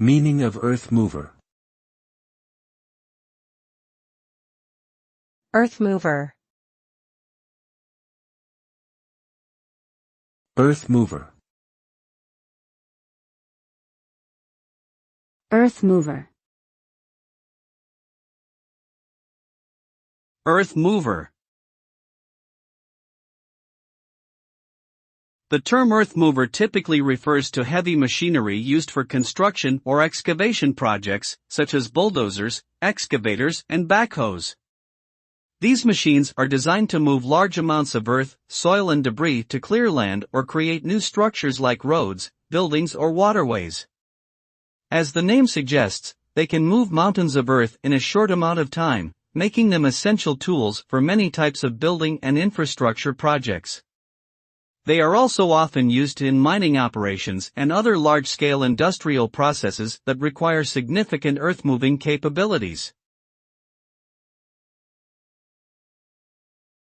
Meaning of earth mover. Earth mover. Earth mover. Earth mover. Earth mover. The term earth mover typically refers to heavy machinery used for construction or excavation projects, such as bulldozers, excavators, and backhoes. These machines are designed to move large amounts of earth, soil and debris to clear land or create new structures like roads, buildings or waterways. As the name suggests, they can move mountains of earth in a short amount of time, making them essential tools for many types of building and infrastructure projects. They are also often used in mining operations and other large-scale industrial processes that require significant earth-moving capabilities.